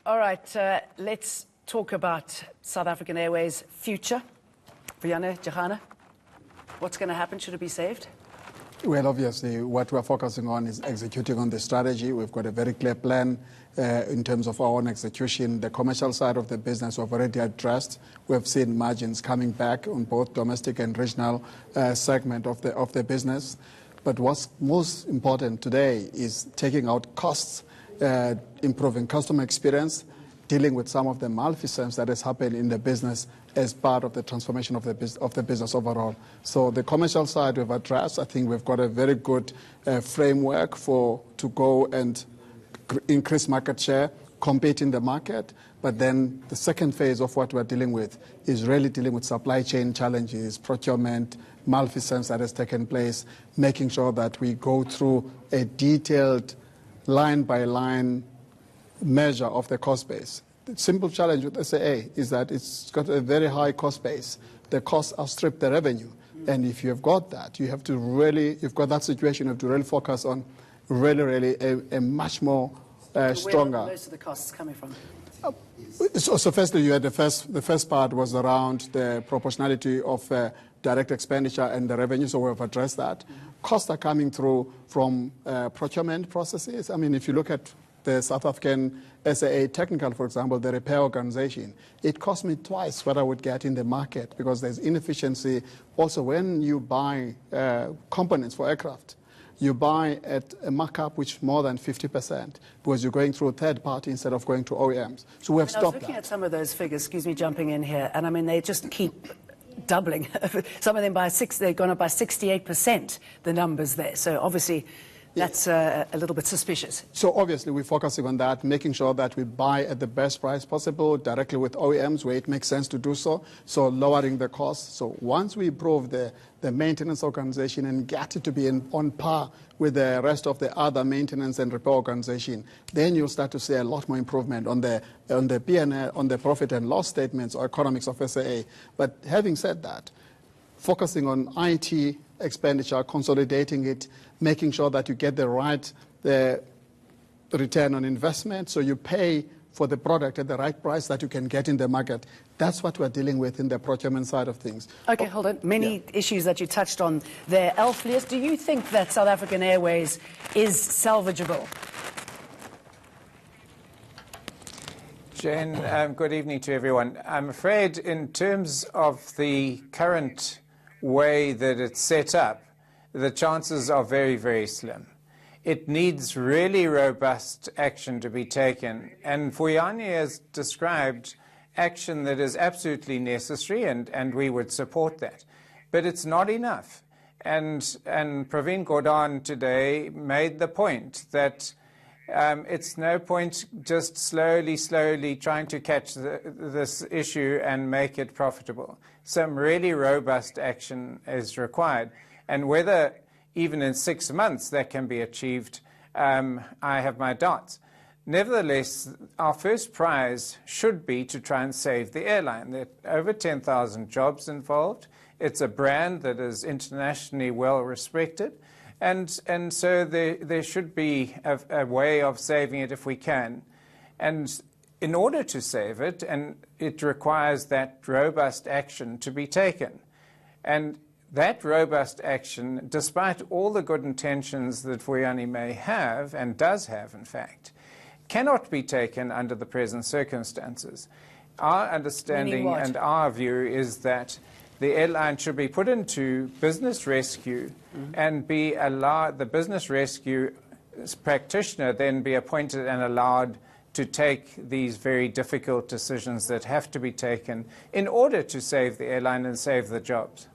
All right, let's talk about South African Airways' future. Vuyani, Jarana, what's going to happen? Should it be saved? Well, obviously, what we're focusing on is executing on the strategy. We've got a very clear plan in terms of our own execution. The commercial side of the business we've already addressed. We've seen margins coming back on both domestic and regional segment of the business. But what's most important today is taking out costs, improving customer experience, dealing with some of the malfeasance that has happened in the business as part of the transformation of the business overall. So the commercial side we've addressed. I think we've got a very good framework to go and increase market share, compete in the market. But then the second phase of what we're dealing with is really dealing with supply chain challenges, procurement, malfeasance that has taken place, making sure that we go through a detailed line-by-line measure of the cost base. The simple challenge with SAA is that it's got a very high cost base. The costs outstrip the revenue. And if you've got that, you've got that situation, you have to really focus on really a much more stronger. Where are most of the costs coming from? So firstly, you had the first part was around the proportionality of direct expenditure and the revenue, so we've addressed that. Costs are coming through from procurement processes. I mean, if you look at the South African SAA Technical, for example, the repair organization, it cost me twice what I would get in the market because there's inefficiency. Also, when you buy components for aircraft, you buy at a markup which more than 50% because you're going through a third party instead of going to OEMs. So we have stopped that. I was looking at some of those figures, excuse me jumping in here, and I mean, they just keep doubling. Some of them they've gone up by 68%, the numbers there. So obviously, that's a little bit suspicious. So obviously we're focusing on that, making sure that we buy at the best price possible directly with OEMs where it makes sense to do so, so lowering the cost. So once we improve the maintenance organization and get it to be on par with the rest of the other maintenance and repair organization, then you'll start to see a lot more improvement on the P&L, on the profit and loss statements or economics of SAA. But having said that, focusing on IT expenditure, consolidating it, making sure that you get the right return on investment, so you pay for the product at the right price that you can get in the market. That's what we're dealing with in the procurement side of things. Okay, hold on. Many issues that you touched on there. Alf Lees, do you think that South African Airways is salvageable? Jane, good evening to everyone. I'm afraid in terms of the current way that it's set up, the chances are very, very slim. It needs really robust action to be taken. And Vuyani has described action that is absolutely necessary, and we would support that. But it's not enough. And Praveen Gordhan today made the point that it's no point just slowly trying to catch this issue and make it profitable. Some really robust action is required. And whether even in 6 months that can be achieved, I have my doubts. Nevertheless, our first prize should be to try and save the airline. There are over 10,000 jobs involved. It's a brand that is internationally well respected. And so there should be a way of saving it if we can. And in order to save it, and it requires that robust action to be taken. And that robust action, despite all the good intentions that Vuyani may have, and does have in fact, cannot be taken under the present circumstances. Our understanding and our view is that the airline should be put into business rescue and be allowed, the business rescue practitioner then be appointed and allowed to take these very difficult decisions that have to be taken in order to save the airline and save the jobs.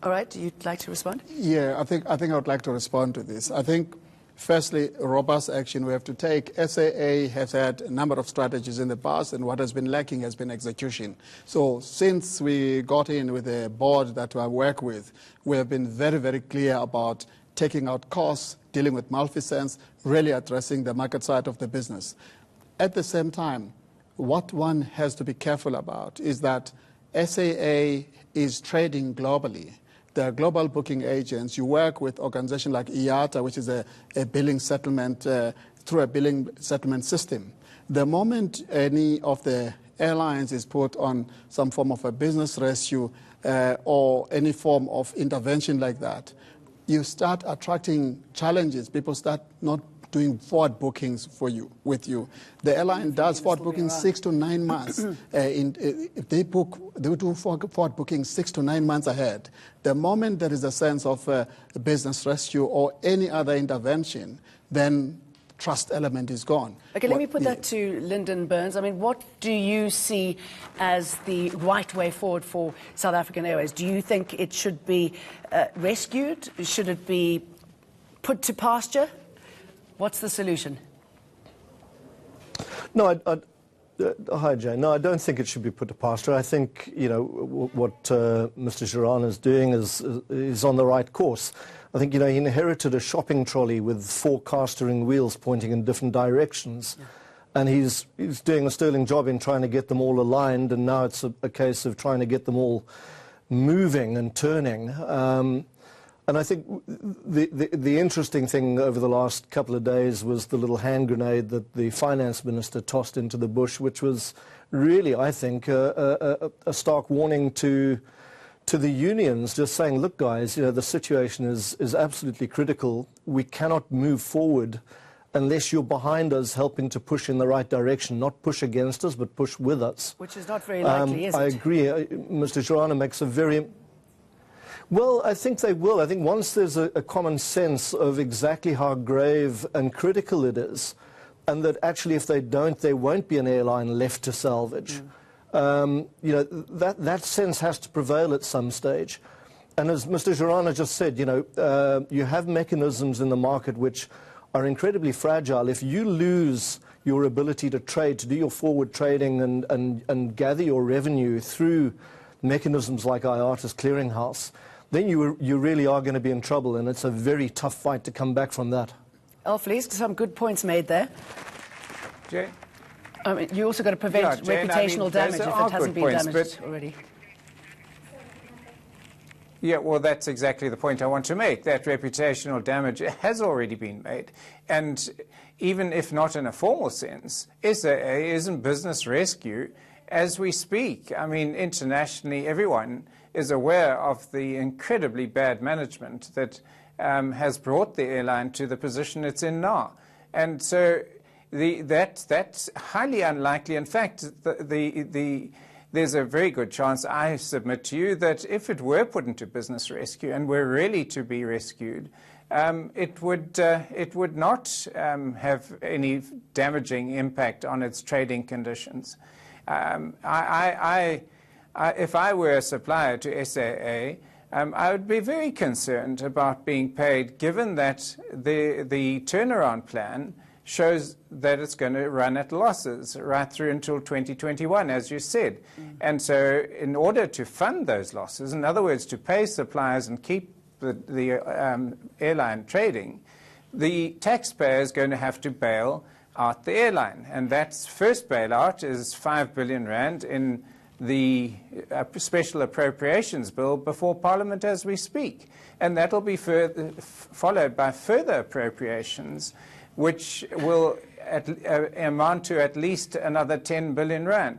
All right, you'd like to respond? Yeah, I think I would like to respond to this. I think, firstly, robust action we have to take. SAA has had a number of strategies in the past, and what has been lacking has been execution. So since we got in with a board that I work with, we have been very, very clear about taking out costs, dealing with malfeasance, really addressing the market side of the business. At the same time, what one has to be careful about is that SAA is trading globally. There are global booking agents. You work with organizations like IATA, which is a billing settlement through a billing settlement system. The moment any of the airlines is put on some form of a business rescue or any form of intervention like that, you start attracting challenges. People start not doing forward bookings with you. The airline does forward bookings 6 to 9 months. If they do forward bookings 6 to 9 months ahead. The moment there is a sense of a business rescue or any other intervention, then trust element is gone. Okay, let me put that to Linden Birns. I mean, what do you see as the right way forward for South African Airways? Do you think it should be rescued? Should it be put to pasture? What's the solution? No, hi, Jane. No, I don't think it should be put to pasture. I think, you know, what Mr. Jarana is doing is on the right course. I think, you know, he inherited a shopping trolley with 4 car-steering wheels pointing in different directions. Yeah. And he's doing a sterling job in trying to get them all aligned, and now it's a case of trying to get them all moving and turning. And I think the interesting thing over the last couple of days was the little hand grenade that the finance minister tossed into the bush, which was really, I think, a stark warning to the unions, just saying, look, guys, you know, the situation is absolutely critical. We cannot move forward unless you're behind us helping to push in the right direction, not push against us, but push with us. Which is not very likely, is it? I agree. Mr. Jarana makes a very... Well, I think they will. I think once there's a common sense of exactly how grave and critical it is, and that actually if they don't, there won't be an airline left to salvage. You know, that sense has to prevail at some stage. And as Mr. Jarana just said, you know, you have mechanisms in the market which are incredibly fragile. If you lose your ability to trade, to do your forward trading and gather your revenue through mechanisms like IATA's clearinghouse, then you really are going to be in trouble, and it's a very tough fight to come back from that. Alf Lees, some good points made there. Jane? I mean, you also got to prevent reputational damage if it hasn't been damaged already. Yeah, well, that's exactly the point I want to make. That reputational damage has already been made. And even if not in a formal sense, SAA is in business rescue as we speak. I mean, internationally, everyone is aware of the incredibly bad management that has brought the airline to the position it's in now. And so that's highly unlikely. In fact, there's a very good chance, I submit to you, that if it were put into business rescue and were really to be rescued, it would not have any damaging impact on its trading conditions. If I were a supplier to SAA, I would be very concerned about being paid, given that the turnaround plan shows that it's going to run at losses right through until 2021, as you said. And so in order to fund those losses, in other words, to pay suppliers and keep the airline trading, the taxpayer is going to have to bail out the airline. And that first bailout is 5 billion rand in the special appropriations bill before Parliament as we speak. And that will be followed by further appropriations, which will amount to at least another 10 billion rand.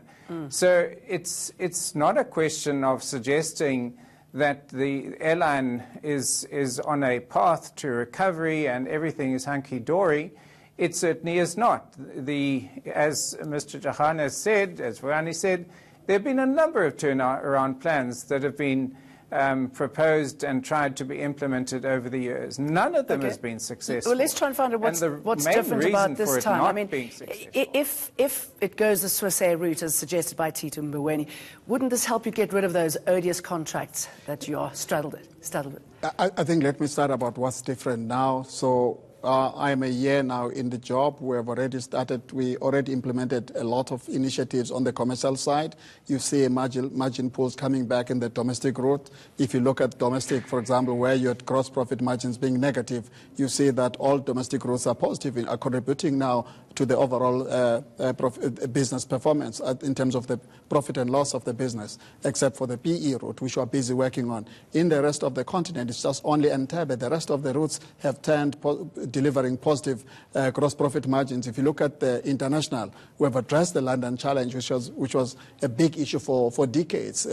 So it's not a question of suggesting that the airline is on a path to recovery and everything is hunky-dory. It certainly is not. As Mr. Jarana said, as Vuyani said, there have been a number of turnaround plans that have been proposed and tried to be implemented over the years. None of them has been successful. Well, let's try and find out what's different about this time. I mean, if it goes the Swiss Air route as suggested by Tito Mboweni, wouldn't this help you get rid of those odious contracts that you are straddled with? I think let me start about what's different now. So I'm a year now in the job. We have already started. We already implemented a lot of initiatives on the commercial side. You see margin pools coming back in the domestic route. If you look at domestic, for example, where you had gross profit margins being negative, you see that all domestic routes are positive and are contributing now to the overall business performance in terms of the profit and loss of the business, except for the PE route, which we are busy working on. In the rest of the continent, it's just only Entebbe. The rest of the routes have turned delivering positive gross profit margins. If you look at the international, we have addressed the London challenge, which was a big issue for decades,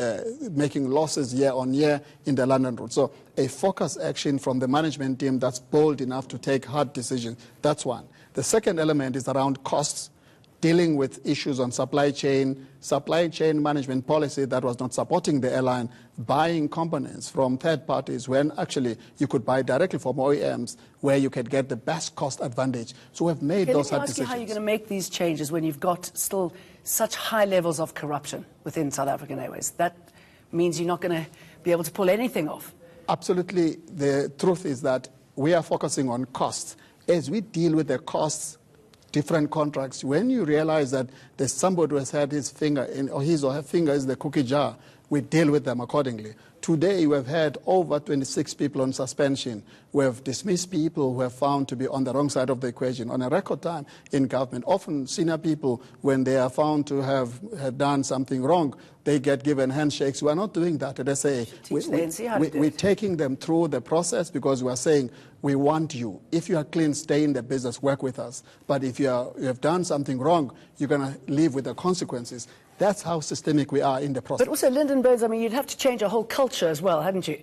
making losses year on year in the London route. So a focused action from the management team that's bold enough to take hard decisions, that's one. The second element is around costs, dealing with issues on supply chain management policy that was not supporting the airline, buying components from third parties when actually you could buy directly from OEMs where you could get the best cost advantage. So we've made those hard decisions. Let me ask you how you're going to make these changes when you've got still such high levels of corruption within South African Airways. That means you're not going to be able to pull anything off. Absolutely. The truth is that we are focusing on costs. As we deal with the costs, different contracts, when you realize that there's somebody who has had his finger in, or his or her finger is the cookie jar, we deal with them accordingly. Today, we have had over 26 people on suspension. We have dismissed people who are found to be on the wrong side of the equation. On a record time in government, often senior people, when they are found to have done something wrong, they get given handshakes. We are not doing that at SAA. We're taking them through the process because we are saying, we want you. If you are clean, stay in the business, work with us. But if you have done something wrong, you're going to live with the consequences. That's how systemic we are in the process. But also, Linden Birns, I mean, you'd have to change a whole culture as well, hadn't you?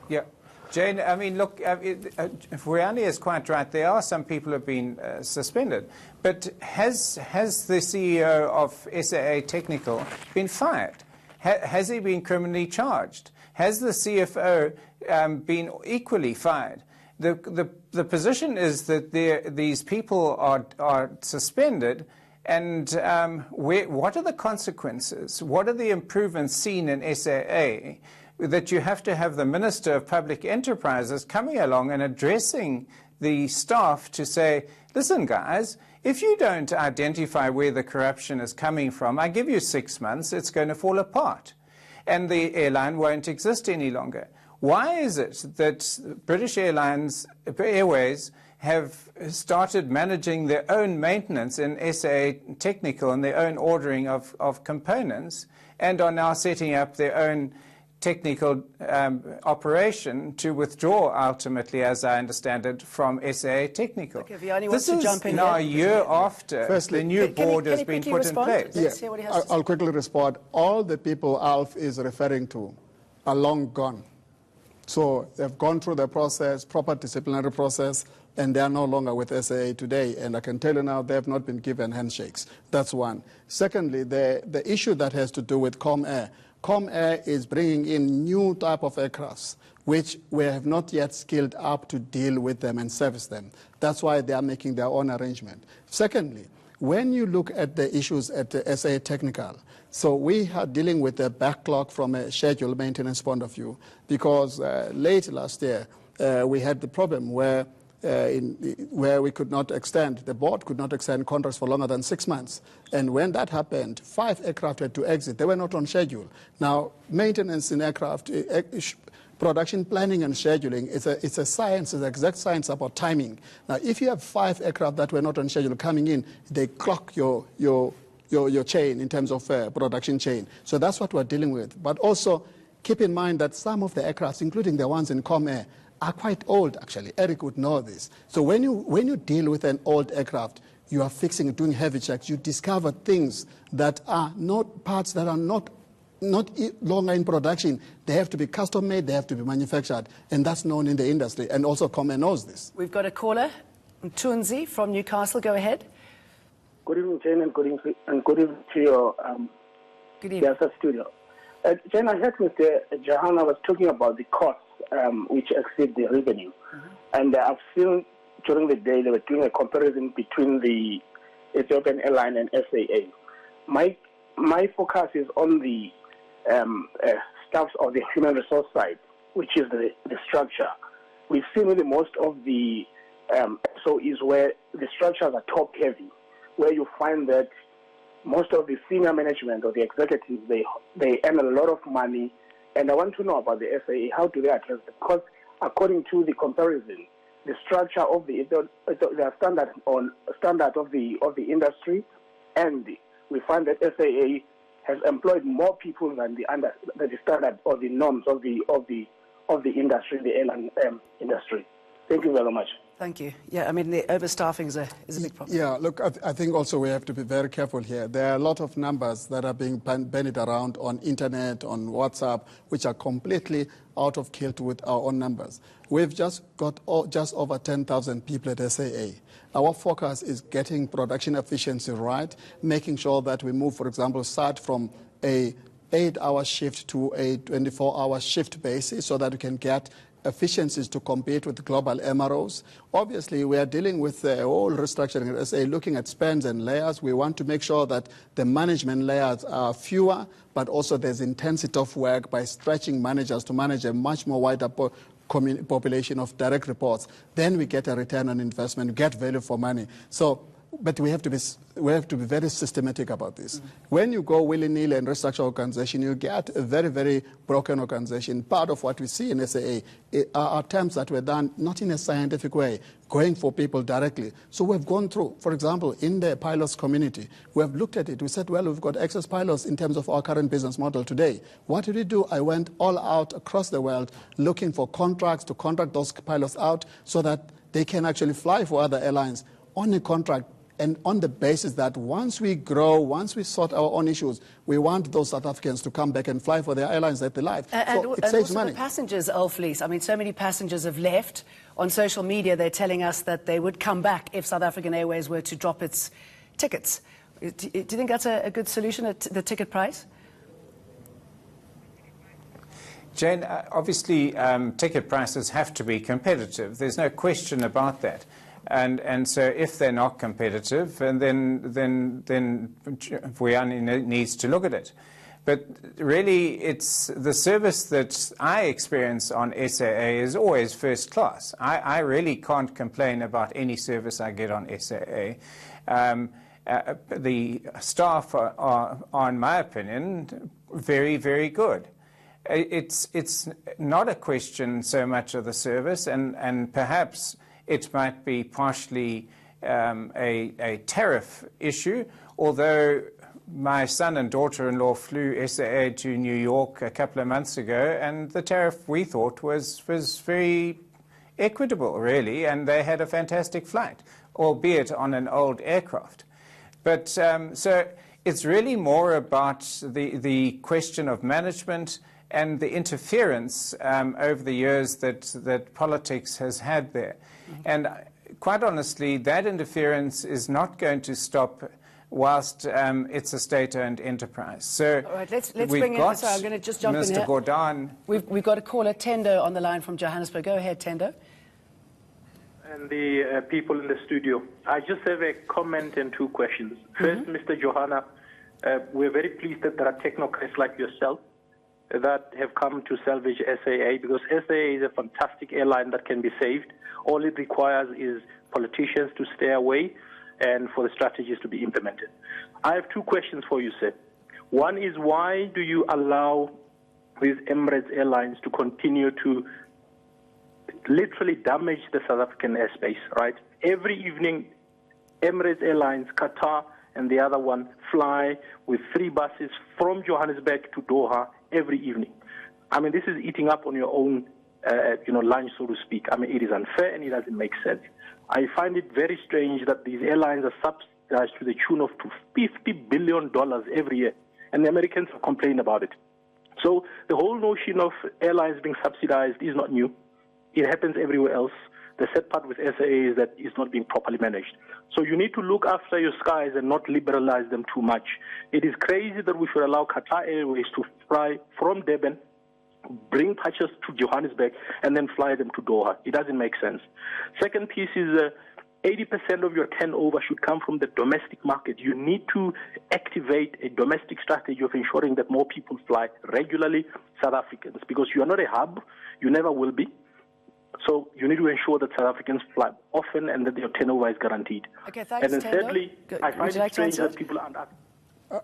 Yeah. Jane, I mean, look, Vuyani is quite right. There are some people who have been suspended. But has the CEO of SAA Technical been fired? Has he been criminally charged? Has the CFO been equally fired? The position is that these people are suspended, and what are the consequences? What are the improvements seen in SAA that you have to have the Minister of Public Enterprises coming along and addressing the staff to say, listen, guys, if you don't identify where the corruption is coming from, I give you 6 months, it's going to fall apart, and the airline won't exist any longer. Why is it that British Airways have started managing their own maintenance in SAA Technical and their own ordering of components, and are now setting up their own technical operation to withdraw ultimately, as I understand it, from SAA Technical? Okay, Vuyani wants to jump in now a year after the new board has been put in place. Let's hear what he has to say. I'll quickly respond. All the people Alf is referring to are long gone. So they've gone through the process, proper disciplinary process, and they are no longer with SAA today. And I can tell you now they have not been given handshakes. That's one. Secondly, the issue that has to do with ComAir. ComAir is bringing in new type of aircrafts, which we have not yet skilled up to deal with them and service them. That's why they are making their own arrangement. Secondly, when you look at the issues at the SAA Technical, so we are dealing with a backlog from a schedule maintenance point of view, because late last year we had the problem where we could not extend, the board could not extend contracts for longer than 6 months. And when that happened, 5 aircraft had to exit. They were not on schedule. Now, maintenance in aircraft, production planning and scheduling, it's a science, it's an exact science about timing. Now, if you have 5 aircraft that were not on schedule coming in, they clock your chain in terms of production chain. So that's what we're dealing with. But also, keep in mind that some of the aircrafts, including the ones in ComAir, are quite old, actually. Eric would know this. So when you deal with an old aircraft, you are fixing it, doing heavy checks, you discover things that are not parts that are not longer in production. They have to be custom made, they have to be manufactured, and that's known in the industry, and also ComAir knows this. We've got a caller, Mtunzi from Newcastle. Go ahead. Good evening, Jane, and good evening to your studio. Jane, I heard Mr. Jarana was talking about the costs which exceed the revenue. Mm-hmm. And I've seen during the day they were doing a comparison between the Ethiopian airline and SAA. My focus is on the staffs of the human resource side, which is the structure. We've seen with most of the SOEs where the structures are top-heavy, where you find that most of the senior management or the executives, they earn a lot of money. And I want to know about the SAA. How do they address it? Because according to the comparison, the structure of the standard of the industry, and we find that SAA has employed more people than the standard or the norms of the of the industry, the airline industry. Thank you very much. Thank you. Yeah, I mean, the overstaffing is a big problem. Yeah, look, I think also we have to be very careful here. There are a lot of numbers that are being bandied around on internet, on WhatsApp, which are completely out of kilt with our own numbers. We've just got just over 10,000 people at SAA. Our focus is getting production efficiency right, making sure that we move, for example, start from a 8-hour shift to a 24-hour shift basis so that we can get efficiencies to compete with global MROs. Obviously, we are dealing with the whole restructuring at SA, looking at spans and layers. We want to make sure that the management layers are fewer, but also there's intensity of work by stretching managers to manage a much more wider population of direct reports. Then we get a return on investment, get value for money. But we have to be very systematic about this. When you go willy-nilly and restructure organization, you get a very, very broken organization. Part of what we see in SAA are attempts that were done not in a scientific way, going for people directly. So we've gone through, for example, in the pilots community, we have looked at it. We said, well, we've got excess pilots in terms of our current business model today. What did we do? I went all out across the world looking for contracts to contract those pilots out so that they can actually fly for other airlines on a contract, and on the basis that once we grow, once we sort our own issues, we want those South Africans to come back and fly for their airlines that they like. So it saves money. The passengers, Alf Lees, I mean, so many passengers have left. On social media, they're telling us that they would come back if South African Airways were to drop its tickets. Do you think that's a good solution, the ticket price? Jane, obviously, ticket prices have to be competitive. There's no question about that. And so if they're not competitive, and then Vuyani needs to look at it. But really, it's the service that I experience on SAA is always first class. I really can't complain about any service I get on SAA. The staff are, in my opinion, very, very good. It's not a question so much of the service, and perhaps it might be partially a tariff issue, although my son and daughter-in-law flew SAA to New York a couple of months ago, and the tariff we thought was very equitable, really, and they had a fantastic flight, albeit on an old aircraft. But so it's really more about the question of management and the interference over the years that politics has had there. And quite honestly, that interference is not going to stop whilst it's a state-owned enterprise. So all right, let's bring in, sorry, I'm going to just jump in here. Mr. Gordon. We've got a caller, Tendo, on the line from Johannesburg. Go ahead, Tendo. And the people in the studio. I just have a comment and two questions. First, Mr. Jarana, we're very pleased that there are technocrats like yourself that have come to salvage SAA, because SAA is a fantastic airline that can be saved. All it requires is politicians to stay away and for the strategies to be implemented. I have two questions for you, sir. One is, why do you allow these Emirates Airlines to continue to literally damage the South African airspace, right? Every evening, Emirates Airlines, Qatar, and the other one fly with 3 buses from Johannesburg to Doha every evening. I mean, this is eating up on your own, lunch, so to speak. I mean, it is unfair and it doesn't make sense. I find it very strange that these airlines are subsidized to the tune of $50 billion every year, and the Americans have complained about it. So the whole notion of airlines being subsidized is not new. It happens everywhere else. The sad part with SAA is that it's not being properly managed. So you need to look after your skies and not liberalize them too much. It is crazy that we should allow Qatar Airways to fly from Durban, bring passengers to Johannesburg, and then fly them to Doha. It doesn't make sense. Second piece is 80% of your turnover should come from the domestic market. You need to activate a domestic strategy of ensuring that more people fly regularly, South Africans, because you are not a hub. You never will be. So you need to ensure that South Africans fly often and that their turnover is guaranteed. Okay, thanks, and then thirdly, I find it strange that people aren't...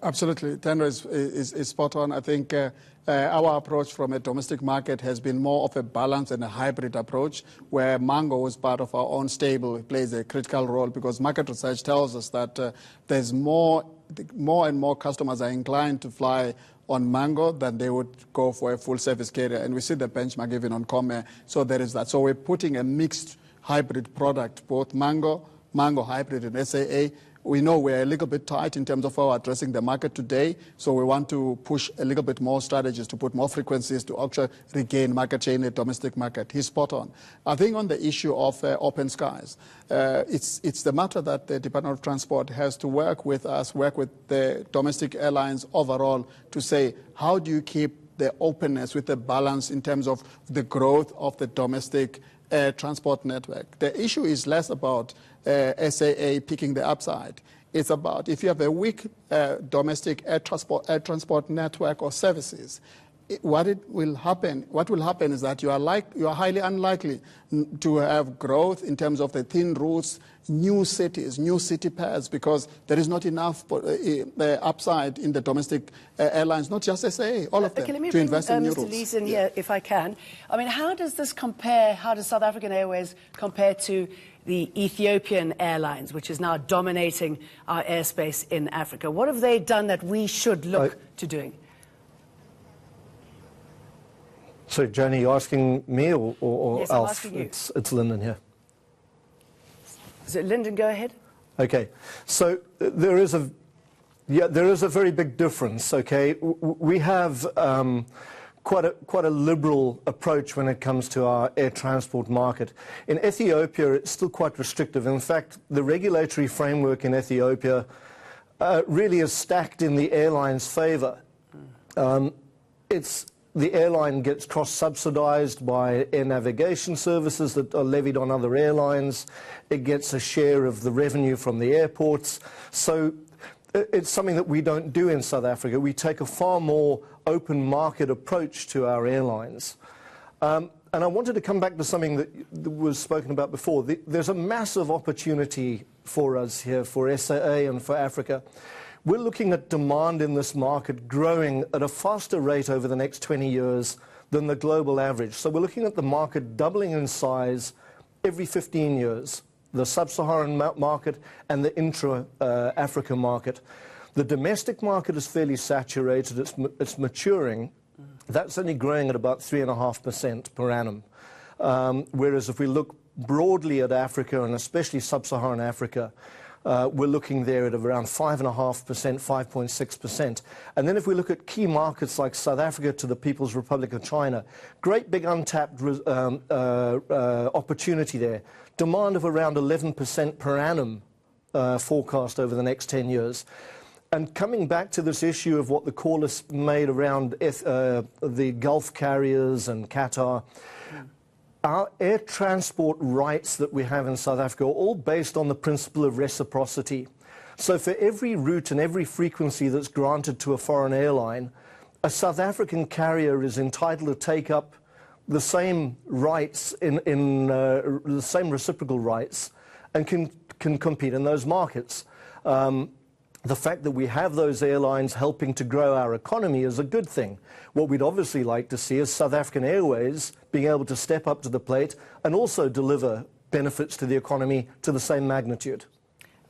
Absolutely. Tendo is spot on. I think our approach from a domestic market has been more of a balance and a hybrid approach, where Mango is part of our own stable. It plays a critical role because market research tells us that there's more and more customers are inclined to fly on Mango than they would go for a full-service carrier. And we see the benchmark even on Comair. So there is that. So we're putting a mixed hybrid product, both Mango hybrid and SAA. We know we're a little bit tight in terms of how we're addressing the market today, so we want to push a little bit more strategies to put more frequencies to actually regain market share in the domestic market. He's spot on. I think on the issue of open skies, it's the matter that the Department of Transport has to work with us, work with the domestic airlines overall to say, how do you keep the openness with the balance in terms of the growth of the domestic air transport network. The issue is less about SAA picking the upside. It's about if you have a weak domestic air transport network or services, what will happen is that you are highly unlikely to have growth in terms of the thin routes, new cities, new city pairs, because there is not enough upside in the domestic airlines, not just SAA, all of them, to invest in new routes. Mr. Lees in here, if I can. I mean, how does this compare, how does South African Airways compare to the Ethiopian Airlines, which is now dominating our airspace in Africa? What have they done that we should look to doing? So, Jane, are you asking me or yes, Alf? I'm asking you. It's Linden here. So, Linden, go ahead. Okay. So there is a very big difference. Okay, we have quite a liberal approach when it comes to our air transport market. In Ethiopia, it's still quite restrictive. In fact, the regulatory framework in Ethiopia really is stacked in the airline's favour. The airline gets cross-subsidised by air navigation services that are levied on other airlines. It gets a share of the revenue from the airports. So it's something that we don't do in South Africa. We take a far more open market approach to our airlines. And I wanted to come back to something that was spoken about before. There's a massive opportunity for us here, for SAA and for Africa. We're looking at demand in this market growing at a faster rate over the next 20 years than the global average. So we're looking at the market doubling in size every 15 years, the sub-Saharan market and the intra-Africa market. The domestic market is fairly saturated, it's maturing. That's only growing at about 3.5% per annum. Whereas if we look broadly at Africa, and especially sub-Saharan Africa, we're looking there at around 5.5%, 5.6%. And then if we look at key markets like South Africa to the People's Republic of China, great big untapped opportunity there. Demand of around 11% per annum forecast over the next 10 years. And coming back to this issue of what the callers made around the Gulf carriers and Qatar, our air transport rights that we have in South Africa are all based on the principle of reciprocity. So for every route and every frequency that's granted to a foreign airline, a South African carrier is entitled to take up the same rights, the same reciprocal rights, and can compete in those markets. The fact that we have those airlines helping to grow our economy is a good thing. What we'd obviously like to see is South African Airways being able to step up to the plate and also deliver benefits to the economy to the same magnitude.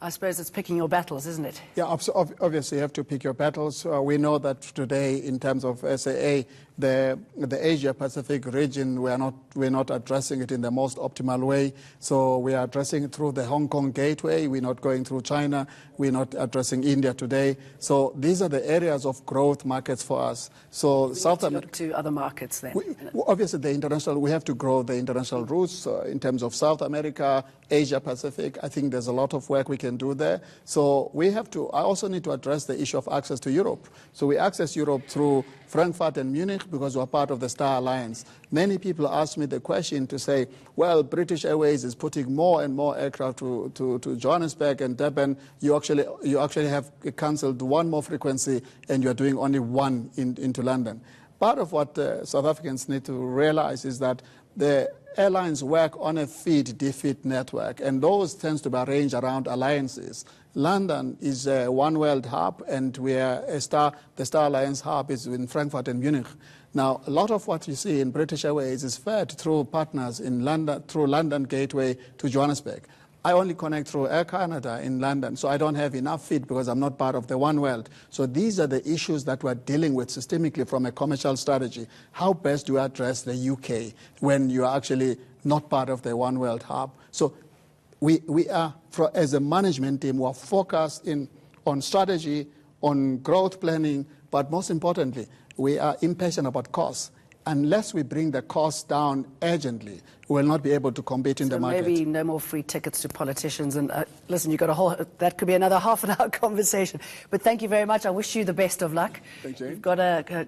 I suppose it's picking your battles, isn't it? Yeah, obviously you have to pick your battles. We know that today, in terms of SAA, the Asia-Pacific region, we're not addressing it in the most optimal way. So we are addressing it through the Hong Kong gateway. We're not going through China. We're not addressing India today. So these are the areas of growth markets for us. So South America. Look to other markets then. Obviously, we have to grow the international routes in terms of South America, Asia-Pacific. I think there's a lot of work we can do there. So I also need to address the issue of access to Europe. So we access Europe through Frankfurt and Munich because we're part of the Star Alliance. Many people ask me the question to say, well, British Airways is putting more and more aircraft to Johannesburg and Durban. You actually have cancelled one more frequency and you're doing only one into London. Part of what South Africans need to realize is that the airlines work on a feed-defeat network, and those tends to be arranged around alliances. London is a one world hub, and the Star Alliance hub is in Frankfurt and Munich. Now, a lot of what you see in British Airways is fed through partners in London, through London Gateway to Johannesburg. I only connect through Air Canada in London, so I don't have enough feed because I'm not part of the One World. So these are the issues that we're dealing with systemically from a commercial strategy. How best do we address the UK when you are actually not part of the One World hub? So we are, as a management team, we're focused on strategy, on growth planning, but most importantly, we are impatient about costs. Unless we bring the costs down urgently, we will not be able to compete in the market. Maybe no more free tickets to politicians. And listen, you've got that could be another half-an-hour conversation. But thank you very much. I wish you the best of luck. Thank you. You've got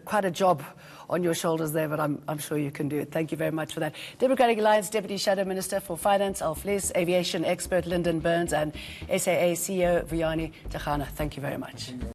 quite a job on your shoulders there, but I'm sure you can do it. Thank you very much for that. Democratic Alliance Deputy Shadow Minister for Finance, Alf Lees, aviation expert Linden Birns, and SAA CEO Vuyani. Jarana, thank you very much.